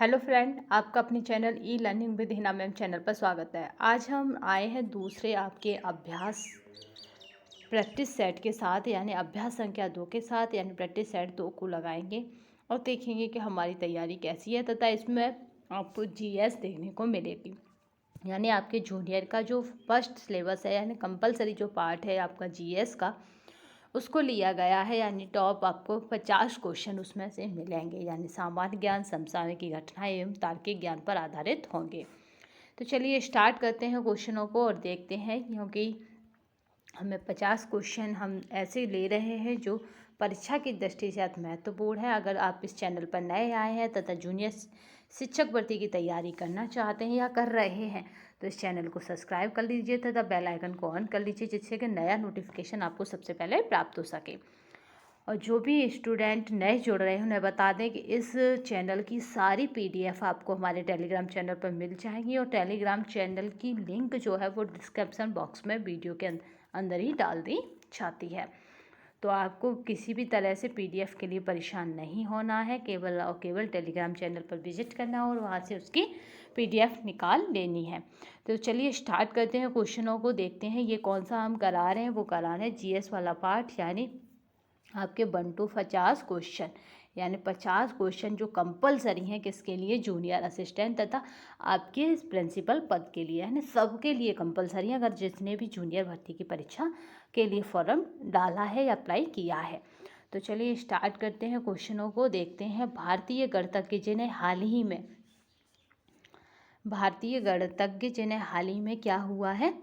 Hello friend, आपका अपने channel e learning with Hina ma'am channel पर स्वागत है। आज हम आए हैं दूसरे आपके अभ्यास प्रैक्टिस सेट के साथ, यानी अभ्यास संख्या 2 के साथ, यानी प्रैक्टिस सेट 2 को लगाएंगे और देखेंगे कि हमारी तैयारी कैसी है तथा इसमें आपको जीएस देखने को मिलेगी। यानी आपके जूनियर का जो फर्स्ट सिलेबस है, यानी कंपलसरी जो पार्ट है आपका जीएस का, उसको लिया गया है। यानी टॉप आपको 50 क्वेश्चन उसमें से मिलेंगे, यानी सामान्य ज्ञान, समसामयिक घटनाएं एवं तार्किक ज्ञान पर आधारित होंगे। तो चलिए स्टार्ट करते हैं क्वेश्चनों को और देखते हैं, क्योंकि हमें 50 क्वेश्चन हम ऐसे ले रहे हैं जो परीक्षा की दृष्टि से अति महत्वपूर्ण है। अगर आप इस चैनल पर नए आए हैं तथा जूनियर शिक्षक भर्ती की तैयारी करना चाहते हैं या कर रहे हैं तो इस चैनल को सब्सक्राइब कर लीजिए तथा बेल आइकन को ऑन कर लीजिए, जिससे कि नया नोटिफिकेशन आपको सबसे पहले प्राप्त हो सके। और जो भी स्टूडेंट नए जुड़ रहे हैं उन्हें बता दें कि इस चैनल की सारी पीडीएफ आपको हमारे टेलीग्राम चैनल पर मिल जाएंगी और टेलीग्राम चैनल की लिंक जो है वो डिस्क्रिप्शन बॉक्स में वीडियो के अंदर ही डाल दी जाती है। तो आपको किसी भी तरह से पीडीएफ के लिए परेशान नहीं होना है, केवल और केवल टेलीग्राम चैनल पर विजिट करना है और वहाँ से उसकी पीडीएफ निकाल लेनी है। तो चलिए स्टार्ट करते हैं, क्वेश्चनों को देखते हैं। ये कौन सा हम करा रहे हैं, वो करा रहे हैं जीएस वाला पार्ट, यानी आपके 1 to 50 क्वेश्चन, यानी 50 क्वेश्चन जो कंपलसरी हैं किसके लिए, जूनियर असिस्टेंट तथा आपके प्रिंसिपल पद के लिए, यानी सबके लिए कंपलसरी है, अगर जिसने भी जूनियर भर्ती की परीक्षा के लिए फॉर्म डाला है या अप्लाई किया है। तो चलिए स्टार्ट करते हैं, क्वेश्चनों को देखते हैं। भारतीय गणितज्ञ जिन्हें हाल ही में क्या हुआ है,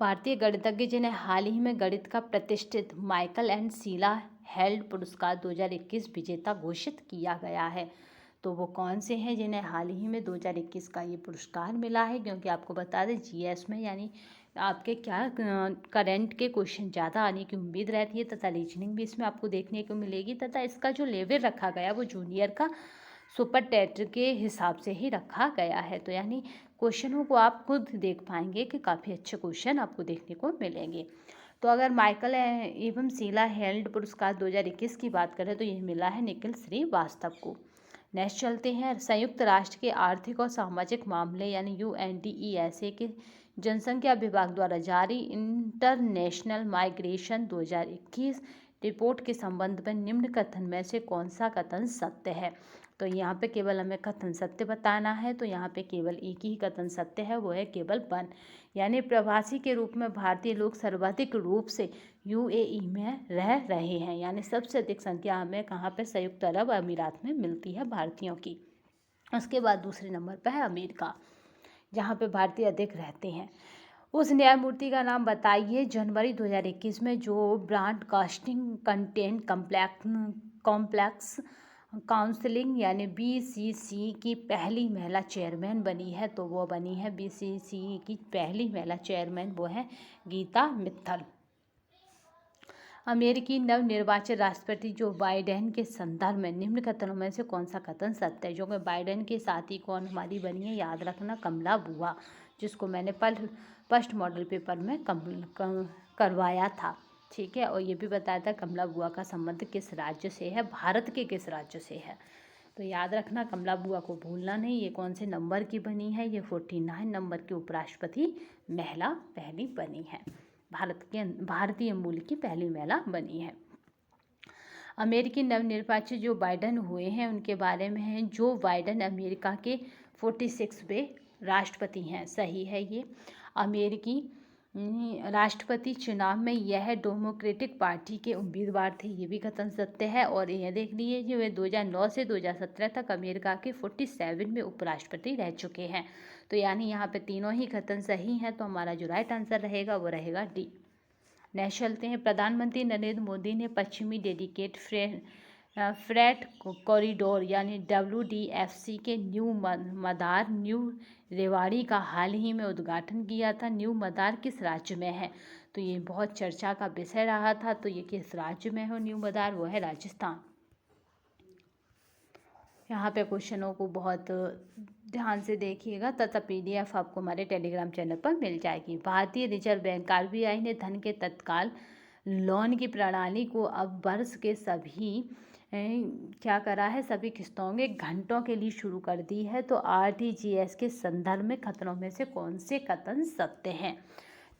भारतीय गणितज्ञ जिन्हें हाल ही में गणित का प्रतिष्ठित माइकल एंड शीला हेल्ड पुरस्कार 2021 विजेता घोषित किया गया है। तो वो कौन से हैं जिन्हें हाल ही में 2021 का ये पुरस्कार मिला है, क्योंकि आपको बता दें जीएस में यानी आपके क्या करंट के क्वेश्चन ज़्यादा आने की उम्मीद रहती है तथा रीजनिंग भी इसमें आपको देखने को मिलेगी तथा इसका जो लेवल रखा गया वो जूनियर का सुपर टेट के हिसाब से ही रखा गया है। तो यानी क्वेश्चनों को आप खुद देख पाएंगे कि काफ़ी अच्छे क्वेश्चन आपको देखने को मिलेंगे। तो अगर माइकल एवं शीला हेल्ड पुरस्कार 2021 की बात करें तो यह मिला है निखिल श्रीवास्तव को। नेक्स्ट चलते हैं। संयुक्त राष्ट्र के आर्थिक और सामाजिक मामले यानी UNDESA के जनसंख्या विभाग द्वारा जारी इंटरनेशनल माइग्रेशन 2021 रिपोर्ट के संबंध में निम्न कथन में से कौन सा कथन सत्य है। तो यहाँ पे केवल हमें कथन सत्य बताना है। तो यहाँ पे केवल एक ही कथन सत्य है, वो है केवल 1, यानी प्रवासी के रूप में भारतीय लोग सर्वाधिक रूप से UAE में रह रहे हैं, यानी सबसे अधिक संख्या हमें कहाँ पे, संयुक्त अरब अमीरात में मिलती है भारतीयों की। उसके बाद दूसरे नंबर पर है अमेरिका, जहाँ पे भारतीय अधिक रहते हैं। उस न्यायमूर्ति का नाम बताइए जनवरी 2021 में जो ब्रॉडकास्टिंग कंटेंट कॉम्प्लेक्स काउंसिलिंग यानी BCC की पहली महिला चेयरमैन बनी है। तो वो बनी है BCC की पहली महिला चेयरमैन, वो है गीता मित्तल। अमेरिकी नवनिर्वाचित राष्ट्रपति जो बाइडेन के संदर्भ में निम्न कथनों में से कौन सा कथन सत्य है। जो कि बाइडेन के साथ ही कौन हमारी बनी है, याद रखना, कमला बुआ, जिसको मैंने फर्स्ट मॉडल पेपर में करवाया था। ठीक है, और ये भी बताया था कमला बुआ का संबंध किस राज्य से है, भारत के किस राज्य से है। तो याद रखना, कमला बुआ को भूलना नहीं। ये कौन से नंबर की बनी है, ये 49 नंबर की उपराष्ट्रपति महिला पहली बनी है, भारतीय मूल की पहली महिला बनी है। अमेरिकी नवनिर्वाचित जो बाइडेन हुए हैं उनके बारे में है, जो बाइडेन अमेरिका के 46वें राष्ट्रपति हैं। सही है ये। अमेरिकी राष्ट्रपति चुनाव में यह डेमोक्रेटिक पार्टी के उम्मीदवार थे, ये भी कथन सत्य है। और यह देख लीजिए वे 2009 से 2017 तक अमेरिका के 47 में उपराष्ट्रपति रह चुके हैं। तो यानी यहाँ पे तीनों ही कथन सही हैं। तो हमारा जो राइट आंसर रहेगा वो रहेगा डी। नेक्स्ट चलते हैं। प्रधानमंत्री नरेंद्र मोदी ने पश्चिमी डेडिकेट फ्रेट कॉरिडोर यानी WDFC के न्यू रेवाड़ी का हाल ही में उद्घाटन किया था। न्यू मदार किस राज्य में है, तो ये बहुत चर्चा का विषय रहा था। तो ये किस राज्य में है न्यू मदार, वो है राजस्थान। यहाँ पे क्वेश्चनों को बहुत ध्यान से देखिएगा तथा PDF आपको हमारे टेलीग्राम चैनल पर मिल जाएगी। भारतीय रिजर्व बैंक RBI ने धन के तत्काल लोन की प्रणाली को अब वर्ष के सभी क्या करा है, सभी किस्तों के घंटों के लिए शुरू कर दी है। तो आरटीजीएस के संदर्भ में कथनों में से कौन से कथन सत्य हैं?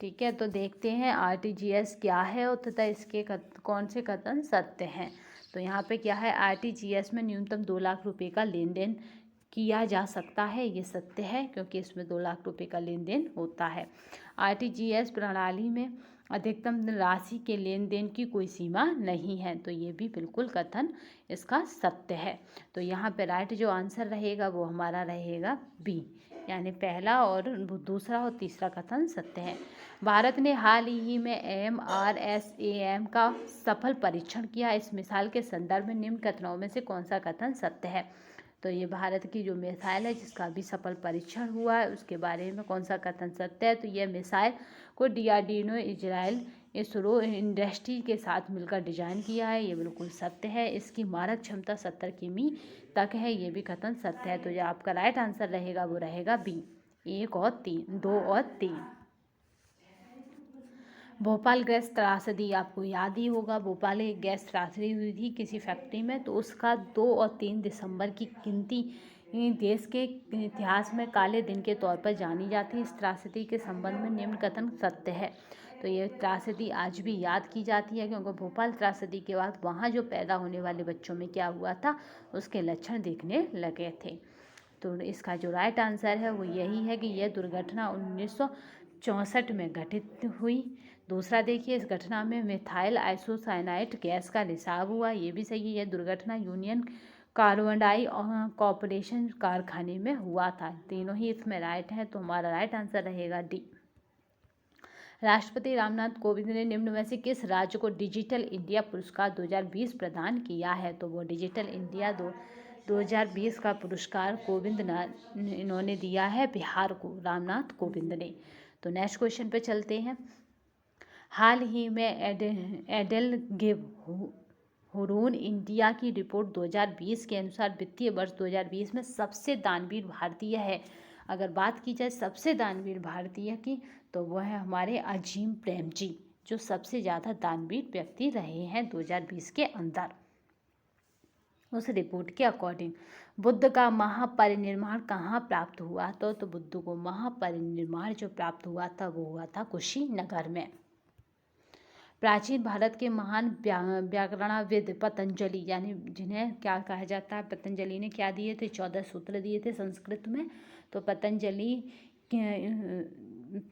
ठीक है, तो देखते हैं आरटीजीएस क्या है और तथा इसके कौन से कथन सत्य हैं। तो यहाँ पे क्या है, आरटीजीएस में न्यूनतम 2 लाख रुपए का लेन देन किया जा सकता है, ये सत्य है क्योंकि इसमें 2 लाख रुपए का लेन देन होता है। आरटीजीएस प्रणाली में अधिकतम राशि के लेन देन की कोई सीमा नहीं है, तो ये भी बिल्कुल कथन इसका सत्य है। तो यहाँ पे राइट जो आंसर रहेगा वो हमारा रहेगा बी, यानी पहला और दूसरा और तीसरा कथन सत्य है। भारत ने हाल ही में MRSAM का सफल परीक्षण किया, इस मिसाल के संदर्भ में निम्न कथनों में से कौन सा कथन सत्य है? तो ये भारत की जो मिसाइल है जिसका भी सफल परीक्षण हुआ है उसके बारे में कौन सा कथन सत्य है? तो यह मिसाइल को DRDO इजराइल इसरो इंडस्ट्री के साथ मिलकर डिजाइन किया है, ये बिल्कुल सत्य है। इसकी मारक क्षमता 70 किमी तक है, ये भी कथन सत्य है। तो जो आपका राइट आंसर रहेगा वो रहेगा बी, 1 और 3, 2 और 3। भोपाल गैस त्रासदी आपको याद ही होगा, भोपाल एक गैस त्रासदी हुई थी किसी फैक्ट्री में, तो उसका 2 और 3 दिसंबर की गिनती देश के इतिहास में काले दिन के तौर पर जानी जाती है। इस त्रासदी के संबंध में निम्न कथन सत्य है। तो ये त्रासदी आज भी याद की जाती है क्योंकि भोपाल त्रासदी के बाद वहाँ जो पैदा होने वाले बच्चों में क्या हुआ था, उसके लक्षण दिखने लगे थे। तो इसका जो राइट आंसर है वो यही है कि यह दुर्घटना 1964 में घटित हुई। दूसरा देखिए, इस घटना में मिथाइल आइसोसाइनाइट गैस का रिसाव हुआ, ये भी सही है। यह दुर्घटना यूनियन कार्बाइड कॉर्पोरेशन कारखाने में हुआ था। तीनों ही इसमें राइट है, तो हमारा राइट आंसर रहेगा डी। राष्ट्रपति रामनाथ कोविंद ने निम्न में से किस राज्य को डिजिटल इंडिया पुरस्कार 2020 प्रदान किया है? तो वो डिजिटल इंडिया 2020 का पुरस्कार इन्होंने दिया है बिहार को, रामनाथ कोविंद ने। तो नेक्स्ट क्वेश्चन पे चलते हैं। हाल ही में एडेलगेव हुरून इंडिया की रिपोर्ट 2020 के अनुसार वित्तीय वर्ष 2020 में सबसे दानवीर भारतीय है। अगर बात की जाए सबसे दानवीर भारतीय की, तो वह है हमारे अजीम प्रेमजी, जो सबसे ज़्यादा दानवीर व्यक्ति रहे हैं 2020 के अंदर। उस रिपोर्ट के अकॉर्डिंग बुद्ध का महापरिनिर्वाण कहाँ प्राप्त हुआ? तो बुद्ध को महापरिनिर्वाण जो प्राप्त हुआ था वो हुआ था कुशीनगर में। प्राचीन भारत के महान व्याकरणविद पतंजलि, यानी जिन्हें क्या कहा जाता है, पतंजलि ने क्या दिए थे? 14 सूत्र दिए थे संस्कृत में। तो पतंजलि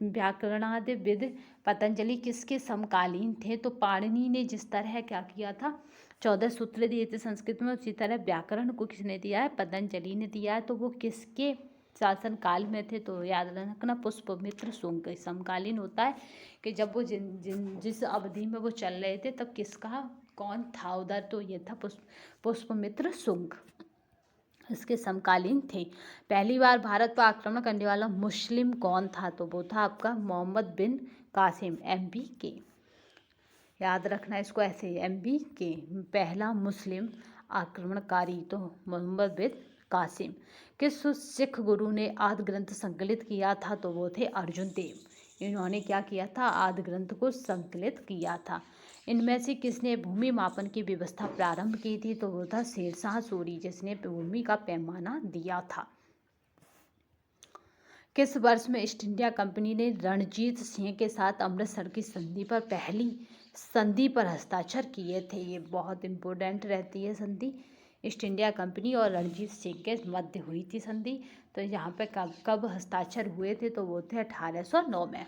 व्याकरणविद पतंजलि किसके समकालीन थे? तो पाणिनि ने जिस तरह क्या किया था, 14 सूत्र दिए थे संस्कृत में, उसी तरह व्याकरण को किसने दिया है? पतंजलि ने दिया है। तो वो किसके शासन काल में थे? तो याद रखना, पुष्पमित्र शुंग के समकालीन होता है कि जब वो जिस अवधि में वो चल रहे थे तब किसका कौन था उधर? तो ये था पुष्पमित्र शुंग, इसके समकालीन थे। पहली बार भारत पर आक्रमण करने वाला मुस्लिम कौन था? तो वो था आपका मोहम्मद बिन कासिम, MBK। याद रखना इसको ऐसे, MBK पहला मुस्लिम आक्रमणकारी, तो मोहम्मद बिन कासिम। किस सिख गुरु ने आदि ग्रंथ संकलित किया था? तो वो थे अर्जुन देव। इन्होंने क्या किया था? आदि ग्रंथ को संकलित किया था। इनमें से किसने भूमि मापन की व्यवस्था प्रारंभ की थी? तो वो था शेरशाह सूरी, जिसने भूमि का पैमाना दिया था। किस वर्ष में ईस्ट इंडिया कंपनी ने रणजीत सिंह के साथ अमृतसर की संधि पर पहली संधि पर हस्ताक्षर किए थे? ये बहुत इंपॉर्टेंट रहती है संधि। ईस्ट इंडिया कंपनी और रणजीत सिंह के मध्य हुई थी संधि। तो यहाँ पे कब हस्ताक्षर हुए थे? तो वो थे 1809 में।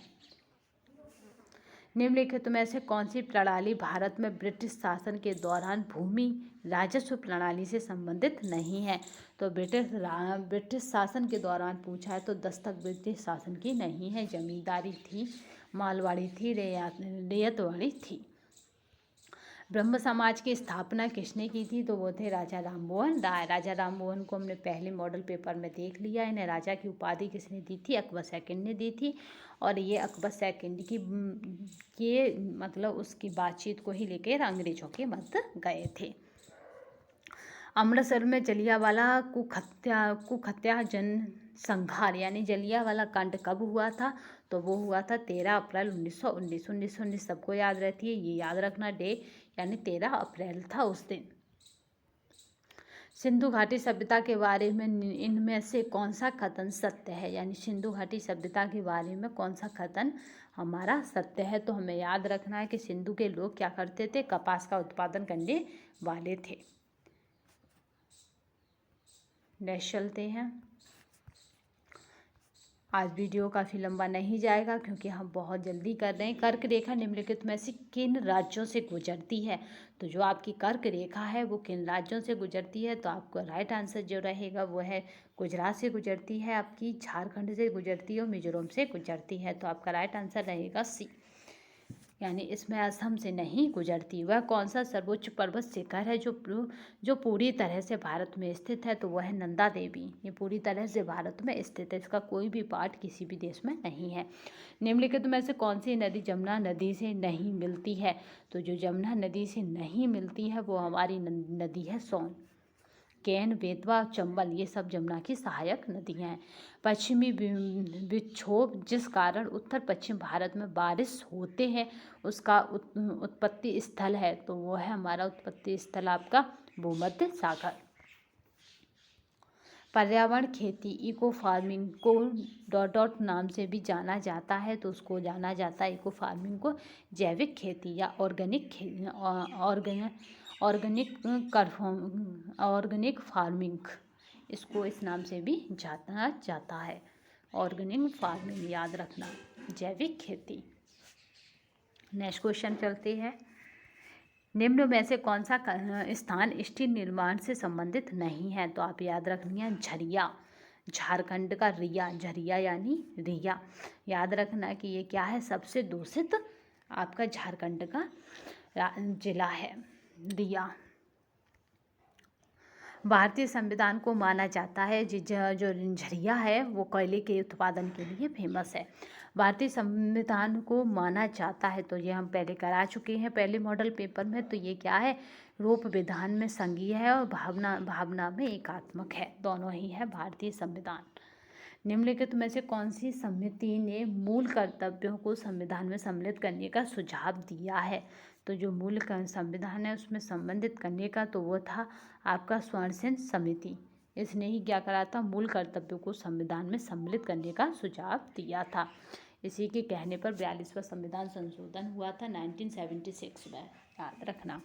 निम्नलिखित में से कौन सी प्रणाली भारत में ब्रिटिश शासन के दौरान भूमि राजस्व प्रणाली से संबंधित नहीं है? तो ब्रिटिश शासन के दौरान पूछा है तो दस्तक ब्रिटिश शासन की नहीं है, जमींदारी थी, मालवाड़ी थी, रेयतवाड़ी थी। ब्रह्म समाज की स्थापना किसने की थी? तो वो थे राजा राममोहन राय। राजा राममोहन को हमने पहले मॉडल पेपर में देख लिया। इन्हें राजा की उपाधि किसने दी थी? अकबर सेकंड ने दी थी। और ये अकबर सेकंड की ये मतलब उसकी बातचीत को ही लेकर अंग्रेजों के मध्य गए थे। अमृतसर में जलियांवाला कुख्यात जनसंहार यानी जलियांवाला कांड कब हुआ था? तो वो हुआ था 13 अप्रैल 1919। 1919 सबको याद रहती है, ये याद रखना डे, यानी 13 अप्रैल था उस दिन। सिंधु घाटी सभ्यता के बारे में इनमें से कौन सा कथन सत्य है, यानी सिंधु घाटी सभ्यता के बारे में कौन सा कथन हमारा सत्य है। तो हमें याद रखना है कि सिंधु के लोग क्या करते थे, कपास का उत्पादन करने वाले थे। नेक्स्ट चलते हैं। आज वीडियो काफ़ी लंबा नहीं जाएगा क्योंकि हम बहुत जल्दी कर रहे हैं। कर्क रेखा निम्नलिखित में से किन राज्यों से गुजरती है। तो जो आपकी कर्क रेखा है वो किन राज्यों से गुजरती है, तो आपको राइट आंसर जो रहेगा वो है गुजरात से गुजरती है, आपकी झारखंड से गुजरती है और मिजोरम से गुजरती है। तो आपका राइट आंसर रहेगा सी, यानी इसमें असम से नहीं गुजरती। वह कौन सा सर्वोच्च पर्वत शिखर है जो पूरी तरह से भारत में स्थित है, तो वह है नंदा देवी। ये पूरी तरह से भारत में स्थित है, इसका कोई भी पार्ट किसी भी देश में नहीं है। निम्नलिखित में से कौन सी नदी जमुना नदी से नहीं मिलती है, तो जो जमुना नदी से नहीं मिलती है वो हमारी नदी है सोन। केन, बेतवा, चंबल ये सब जमुना की सहायक नदियाँ हैं। पश्चिमी विक्षोभ जिस कारण उत्तर पश्चिम भारत में बारिश होते हैं उसका उत्पत्ति स्थल है, तो वो है हमारा उत्पत्ति स्थल आपका भूमध्य सागर। पर्यावरण खेती इको फार्मिंग को डॉट नाम से भी जाना जाता है, तो उसको जाना जाता है इको फार्मिंग को जैविक खेती या ऑर्गेनिक फार्मिंग, इसको इस नाम से भी जाना जाता है। ऑर्गेनिक फार्मिंग याद रखना, जैविक खेती। नेक्स्ट क्वेश्चन चलते हैं। निम्न में से कौन सा स्थान स्टील निर्माण से संबंधित नहीं है, तो आप याद रखनी है झरिया। झारखंड का झरिया यानी रिया। याद रखना कि ये क्या है, सबसे दूषित आपका झारखंड का जिला है रिया। भारतीय संविधान को माना जाता है जो झरिया है वो कोयले के उत्पादन के लिए फेमस है। भारतीय संविधान को माना जाता है, तो ये हम पहले करा चुके हैं पहले मॉडल पेपर में। तो ये क्या है, रूप विधान में संघीय है और भावना में एकात्मक है, दोनों ही है भारतीय संविधान। निम्नलिखित में से कौन सी समिति ने मूल कर्तव्यों को संविधान में सम्मिलित करने का सुझाव दिया है, तो जो मूल संविधान है उसमें संबंधित करने का, तो वो था आपका स्वर्ण सेन समिति। इसने ही क्या करा था, मूल कर्तव्यों को संविधान में सम्मिलित करने का सुझाव दिया था। इसी के कहने पर 42वां संविधान संशोधन हुआ था 1976 में, याद रखना।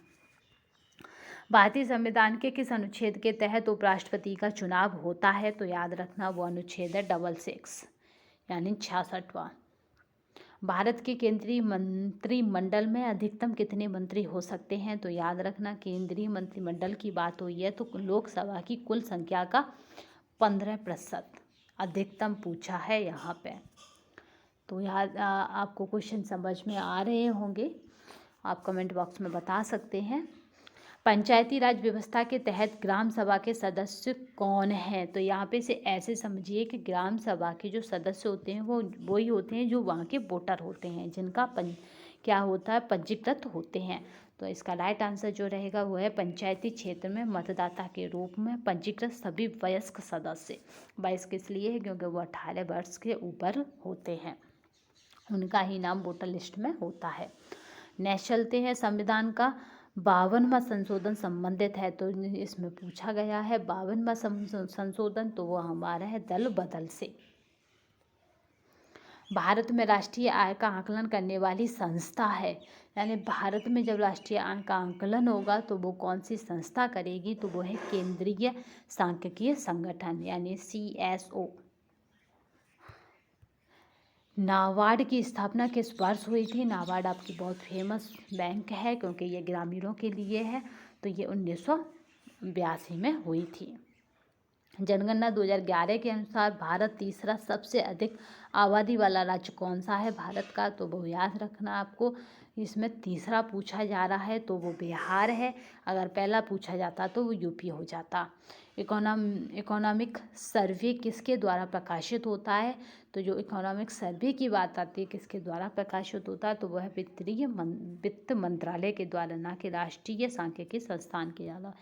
भारतीय संविधान के किस अनुच्छेद के तहत उपराष्ट्रपति का चुनाव होता है, तो याद रखना वो अनुच्छेद है 66 यानी 66वां। भारत के केंद्रीय मंत्रिमंडल में अधिकतम कितने मंत्री हो सकते हैं, तो याद रखना केंद्रीय मंत्रिमंडल की बात हुई है तो लोकसभा की कुल संख्या का 15% अधिकतम पूछा है यहाँ पे। तो यहाँ आपको क्वेश्चन समझ में आ रहे होंगे, आप कमेंट बॉक्स में बता सकते हैं। पंचायती राज व्यवस्था के तहत ग्राम सभा के सदस्य कौन हैं, तो यहाँ पे से ऐसे समझिए कि ग्राम सभा के जो सदस्य होते हैं वो वही होते हैं जो वहाँ के वोटर होते हैं, जिनका क्या होता है, पंजीकृत होते हैं। तो इसका राइट आंसर जो रहेगा वो है पंचायती क्षेत्र में मतदाता के रूप में पंजीकृत सभी वयस्क सदस्य। वयस्क इसलिए है क्योंकि वो 18 वर्ष के ऊपर होते हैं, उनका ही नाम वोटर लिस्ट में होता है। नेक्स्ट चलते हैं। संविधान का 52वां संशोधन संबंधित है, तो इसमें पूछा गया है 52वां संशोधन, तो वो हमारा है दल बदल से। भारत में राष्ट्रीय आय का आकलन करने वाली संस्था है, यानी भारत में जब राष्ट्रीय आय का आकलन होगा तो वो कौन सी संस्था करेगी, तो वो है केंद्रीय सांख्यिकीय संगठन यानी CSO। नाबार्ड की स्थापना किस वर्ष हुई थी, नाबार्ड आपकी बहुत फेमस बैंक है क्योंकि ये ग्रामीणों के लिए है, तो ये 1982 में हुई थी। जनगणना 2011 के अनुसार भारत तीसरा सबसे अधिक आबादी वाला राज्य कौन सा है भारत का, तो वो याद रखना आपको, इसमें तीसरा पूछा जा रहा है तो वो बिहार है, अगर पहला पूछा जाता तो वो यूपी हो जाता। इकोनॉमिक सर्वे किसके द्वारा प्रकाशित होता है, तो जो इकोनॉमिक सर्वे की बात आती है किसके द्वारा प्रकाशित होता है, तो वह वित्त मंत्रालय के द्वारा, ना कि राष्ट्रीय सांख्यिकी संस्थान के द्वारा,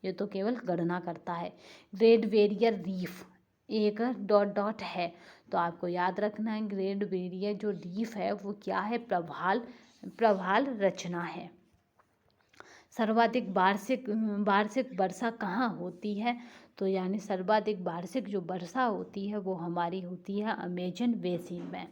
ये तो केवल गणना करता है। ग्रेट बैरियर रीफ एक डॉट है, तो आपको याद रखना है ग्रेट बैरियर जो रीफ है वो क्या है, प्रवाल रचना है। सर्वाधिक वार्षिक वार्षिक वर्षा कहाँ होती है? तो यानी सर्वाधिक वार्षिक जो वर्षा होती है वो हमारी होती है अमेजन बेसिन में।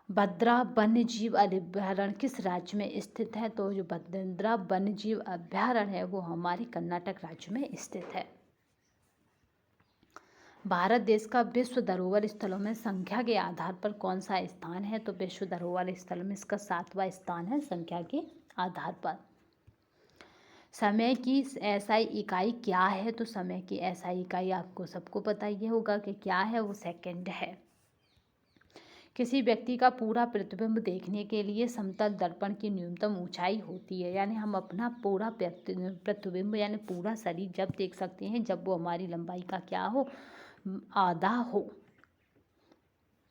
भद्रा वन्यजीव अभयारण्य किस राज्य में स्थित है? तो जो भद्रा वन्यजीव अभयारण्य है वो हमारे कर्नाटक राज्य में स्थित है। भारत देश का विश्व धरोहर स्थलों में संख्या के आधार पर कौन सा स्थान है? तो विश्व धरोहर स्थल में इसका 7वां स्थान है संख्या के आधार पर। समय की एसआई इकाई क्या है? तो समय की एसआई इकाई आपको सबको पता ही होगा कि क्या है, वो सेकंड है। किसी व्यक्ति का पूरा प्रतिबिंब देखने के लिए समतल दर्पण की न्यूनतम ऊंचाई होती है, यानी हम अपना पूरा प्रतिबिंब यानी पूरा शरीर जब देख सकते हैं जब वो हमारी लंबाई का क्या हो, आधा हो।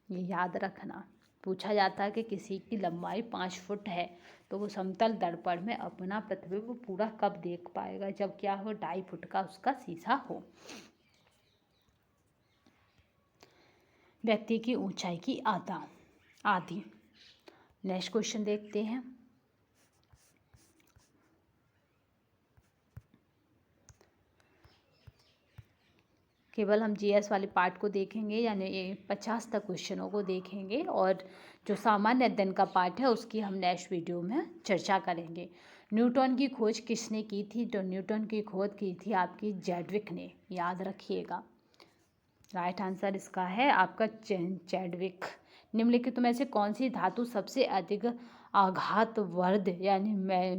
ये याद रखना, पूछा जाता है कि किसी की लंबाई 5 फुट है तो वो समतल दर्पण में अपना प्रतिबिंब पूरा कब देख पाएगा? जब क्या हो, 2.5 फुट का उसका शीशा हो। व्यक्ति की ऊंचाई की आधी। नेक्स्ट क्वेश्चन देखते हैं। केवल हम जीएस वाले पार्ट को देखेंगे, यानी ये 50 तक क्वेश्चनों को देखेंगे, और जो सामान्य अध्ययन का पार्ट है उसकी हम नेक्स्ट वीडियो में चर्चा करेंगे। न्यूटन की खोज किसने की थी? तो न्यूटन की खोज की थी आपकी चैडविक ने, याद रखिएगा। राइट आंसर इसका है आपका चैडविक। निम्नलिखित में से कौन सी धातु सबसे अधिक आघातवर्ध यानी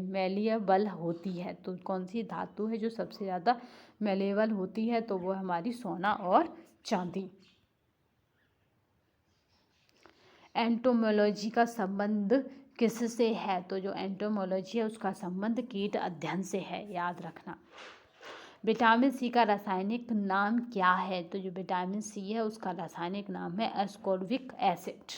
मैलिएबल होती है? तो कौन सी धातु है जो सबसे ज़्यादा मैलिएबल होती है? तो वो हमारी सोना और चांदी। एंटोमोलॉजी का संबंध किससे है? तो जो एंटोमोलॉजी है उसका संबंध कीट अध्ययन से है, याद रखना। विटामिन सी का रासायनिक नाम क्या है? तो जो विटामिन सी है उसका रासायनिक नाम है एस्कॉर्बिक एसिड।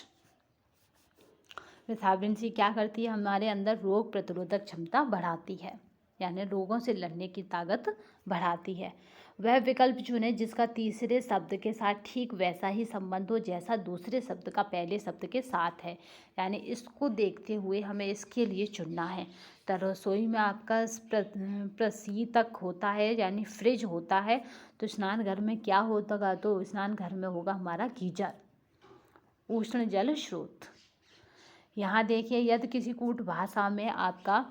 विटामिन सी क्या करती है? हमारे अंदर रोग प्रतिरोधक क्षमता बढ़ाती है, यानी रोगों से लड़ने की ताकत बढ़ाती है। वह विकल्प चुने जिसका तीसरे शब्द के साथ ठीक वैसा ही संबंध हो जैसा दूसरे शब्द का पहले शब्द के साथ है, यानी इसको देखते हुए हमें इसके लिए चुनना है। तो रसोई में आपका प्रशीतक होता है यानी फ्रिज होता है, तो स्नान घर में क्या होगा? तो स्नान घर में होगा हमारा गीजर, उष्ण जल स्रोत। यहाँ देखिए, यदि किसी कूट भाषा में आपका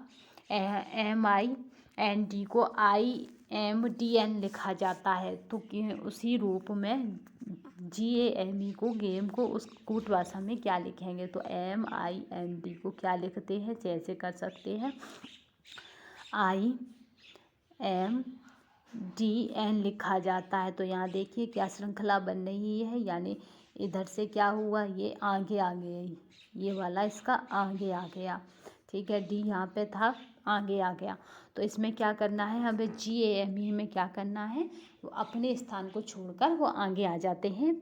MIND को IMDN लिखा जाता है तो उसी रूप में GAME को गेम को उस कूट भाषा में क्या लिखेंगे? तो MIND को क्या लिखते हैं? जैसे कर सकते हैं IMDN लिखा जाता है। तो यहाँ देखिए क्या श्रृंखला बन रही है, यानी इधर से क्या हुआ, ये आगे आ गया, ये वाला इसका आगे आ गया, ठीक है। डी यहाँ पे था, आगे आ गया। तो इसमें क्या करना है हमें? GAME में क्या करना है? वो अपने स्थान को छोड़कर वो आगे आ जाते हैं,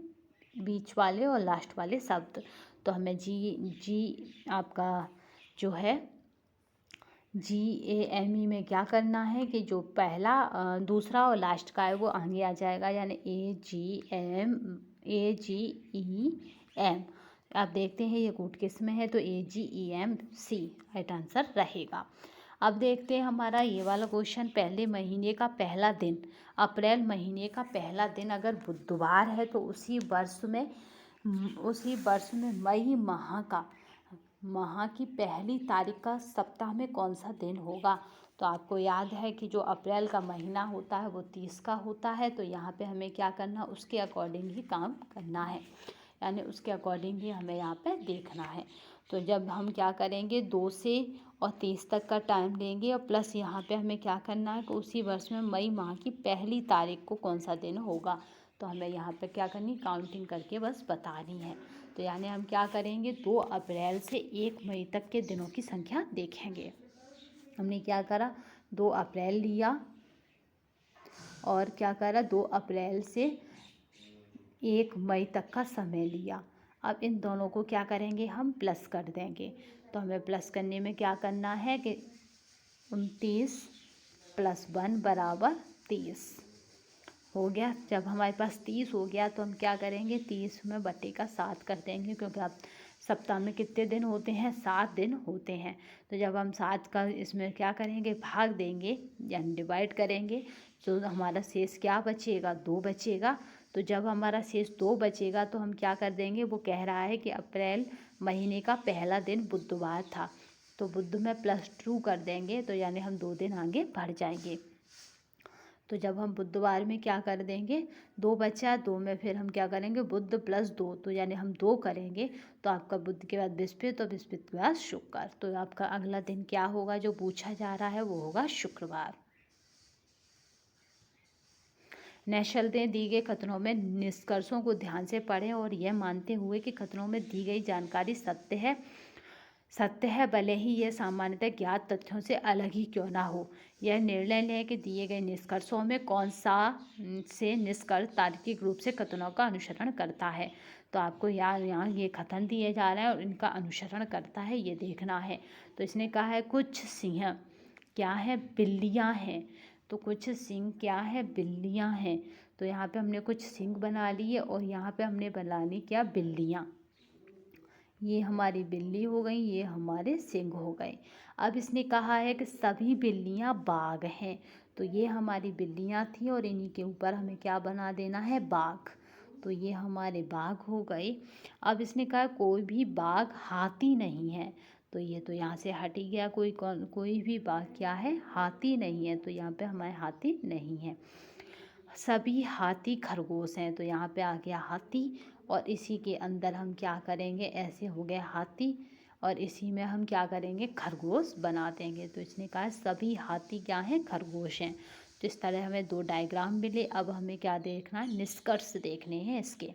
बीच वाले और लास्ट वाले शब्द। तो हमें जी आपका जो है GAME में क्या करना है कि जो पहला दूसरा और लास्ट का है वो आगे आ जाएगा, यानी AGEM। आप देखते हैं ये कूट किस में है? तो AGEMC राइट आंसर रहेगा। अब देखते हैं हमारा ये वाला क्वेश्चन। पहले महीने का पहला दिन, अप्रैल महीने का पहला दिन अगर बुधवार है तो उसी वर्ष में मई माह की पहली तारीख का सप्ताह में कौन सा दिन होगा? तो आपको याद है कि जो अप्रैल का महीना होता है वो 30 का होता है, तो यहाँ पे हमें क्या करना, उसके अकॉर्डिंग ही काम करना है, यानी उसके अकॉर्डिंग ही हमें यहाँ पे देखना है। तो जब हम क्या करेंगे, 2 से और 30 तक का टाइम लेंगे और प्लस यहाँ पे हमें क्या करना है कि उसी वर्ष में मई माह की पहली तारीख को कौन सा दिन होगा, तो हमें यहाँ पे क्या करनी, काउंटिंग करके बस बतानी है। तो यानी हम क्या करेंगे, 2 अप्रैल से 1 मई तक के दिनों की संख्या देखेंगे। हमने क्या करा, 2 अप्रैल लिया और क्या करा, 2 अप्रैल से 1 मई तक का समय लिया। अब इन दोनों को क्या करेंगे, हम प्लस कर देंगे। तो हमें प्लस करने में क्या करना है कि 29 + 1 = 30 हो गया। जब हमारे पास 30 हो गया तो हम क्या करेंगे, 30 में बटे का 7 कर देंगे, क्योंकि आप सप्ताह में कितने दिन होते हैं? 7 दिन होते हैं। तो जब हम 7 का इसमें क्या करेंगे, भाग देंगे यानी डिवाइड करेंगे, तो हमारा शेष क्या बचेगा? 2 बचेगा। तो जब हमारा शेष 2 बचेगा तो हम क्या कर देंगे, वो कह रहा है कि अप्रैल महीने का पहला दिन बुधवार था, तो बुध में +2 कर देंगे, तो यानी हम 2 दिन आगे बढ़ जाएंगे। तो जब हम बुधवार में क्या कर देंगे, 2 बचा, 2 में फिर हम क्या करेंगे, बुध +2, तो यानी हम 2 करेंगे, तो आपका बुध के बाद बृहस्पति और बृहस्पति के बाद शुक्र। तो आपका अगला दिन क्या होगा जो पूछा जा रहा है, वो होगा शुक्रवार। नैशल दी गई कथनों में निष्कर्षों को ध्यान से पढ़ें और यह मानते हुए कि कथनों में दी गई जानकारी सत्य है भले ही यह सामान्यतः ज्ञात तथ्यों से अलग ही क्यों ना हो। यह निर्णय लें कि दिए गए निष्कर्षों में कौन सा से निष्कर्ष तार्किक रूप से कथनों का अनुसरण करता है। तो आपको यहाँ ये कथन दिए जा रहे हैं और इनका अनुसरण करता है, ये देखना है। तो इसने कहा है कुछ सिंह क्या है, बिल्लियाँ हैं। तो कुछ सिंह क्या है, बिल्लियाँ हैं। तो यहाँ पे हमने कुछ सिंह बना लिए और यहाँ पे हमने बना ली क्या, बिल्लियाँ। ये हमारी बिल्ली हो गई, ये हमारे सिंह हो गए। अब इसने कहा है कि सभी बिल्लियाँ बाघ हैं। तो ये हमारी बिल्लियाँ थी और इन्हीं के ऊपर हमें क्या बना देना है, बाघ। तो ये हमारे बाघ हो गए। अब इसने कहा कोई भी बाघ हाथी नहीं है। तो ये तो यहाँ से हट ही गया, कोई भी बाघ क्या है, हाथी नहीं है। तो यहाँ पे हमारे हाथी नहीं है। सभी हाथी खरगोश हैं। तो यहाँ पे आ गया हाथी और इसी के अंदर हम क्या करेंगे, ऐसे हो गए हाथी और इसी में हम क्या करेंगे, खरगोश बना देंगे। तो इसने कहा सभी हाथी क्या हैं, खरगोश हैं। तो इस तरह हमें 2 डायग्राम मिले। अब हमें क्या देखना है, निष्कर्ष देखने हैं इसके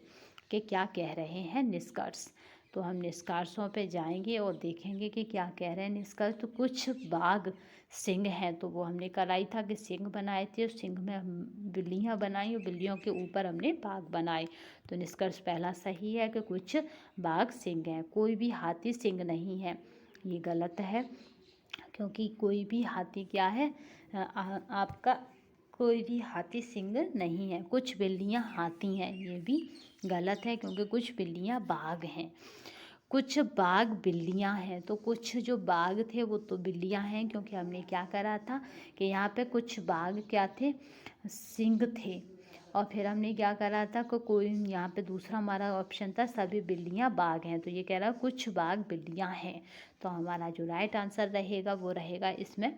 कि क्या कह रहे हैं निष्कर्ष। तो हम निष्कर्षों पे जाएंगे और देखेंगे कि क्या कह रहे हैं निष्कर्ष। तो कुछ बाघ सिंह हैं, तो वो हमने कराई था कि सिंह बनाए थे, और सिंह में हम बिल्लियाँ बनाई और बिल्लियों के ऊपर हमने बाघ बनाए। तो निष्कर्ष पहला सही है कि कुछ बाघ सिंह हैं। कोई भी हाथी सिंह नहीं है, ये गलत है, क्योंकि कोई भी हाथी क्या है, आपका कोई भी हाथी सिंह नहीं है। कुछ बिल्लियाँ हाथी हैं, ये भी गलत है, क्योंकि कुछ बिल्लियाँ बाघ हैं। कुछ बाघ बिल्लियाँ हैं। तो कुछ जो बाघ थे वो तो बिल्लियाँ हैं, क्योंकि हमने क्या करा था कि यहाँ पे कुछ बाघ क्या थे, सिंह थे। और फिर हमने क्या करा था कि कोई यहाँ पे दूसरा हमारा ऑप्शन था सभी बिल्लियाँ बाघ हैं। तो ये कह रहा है कुछ बाघ बिल्लियाँ हैं। तो हमारा जो राइट आंसर रहेगा वो रहेगा इसमें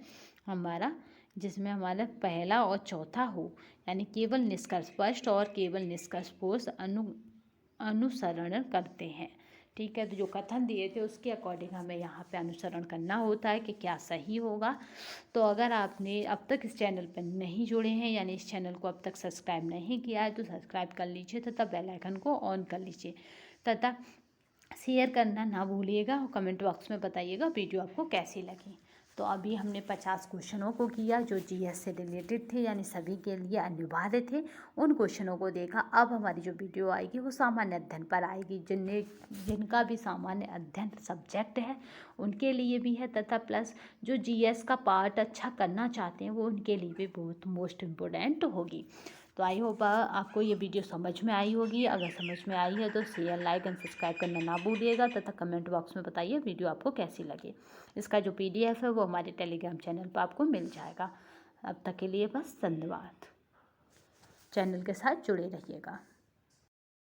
हमारा, जिसमें हमारा पहला और चौथा हो, यानी केवल निष्कर्ष फर्स्ट और केवल निष्कर्ष फोर्स अनुसरण करते हैं। ठीक है, तो जो कथन दिए थे उसके अकॉर्डिंग हमें यहाँ पे अनुसरण करना होता है कि क्या सही होगा। तो अगर आपने अब तक इस चैनल पर नहीं जुड़े हैं, यानी इस चैनल को अब तक सब्सक्राइब नहीं किया है, तो सब्सक्राइब कर लीजिए तथा बेल आइकन को ऑन कर लीजिए तथा शेयर करना ना भूलिएगा और कमेंट बॉक्स में बताइएगा वीडियो आपको कैसी लगी। तो अभी हमने 50 क्वेश्चनों को किया जो जीएस से रिलेटेड थे, यानी सभी के लिए अनिवार्य थे। उन क्वेश्चनों को देखा। अब हमारी जो वीडियो आएगी वो सामान्य अध्ययन पर आएगी, जिनका भी सामान्य अध्ययन सब्जेक्ट है उनके लिए भी है, तथा प्लस जो जीएस का पार्ट अच्छा करना चाहते हैं वो उनके लिए भी बहुत मोस्ट इम्पोर्टेंट होगी। तो आई होप आपको ये वीडियो समझ में आई होगी। अगर समझ में आई है तो शेयर, लाइक एंड सब्सक्राइब करना ना भूलिएगा तथा कमेंट बॉक्स में बताइए वीडियो आपको कैसी लगी। इसका जो PDF है वो हमारे टेलीग्राम चैनल पर आपको मिल जाएगा। अब तक के लिए बस धन्यवाद। चैनल के साथ जुड़े रहिएगा।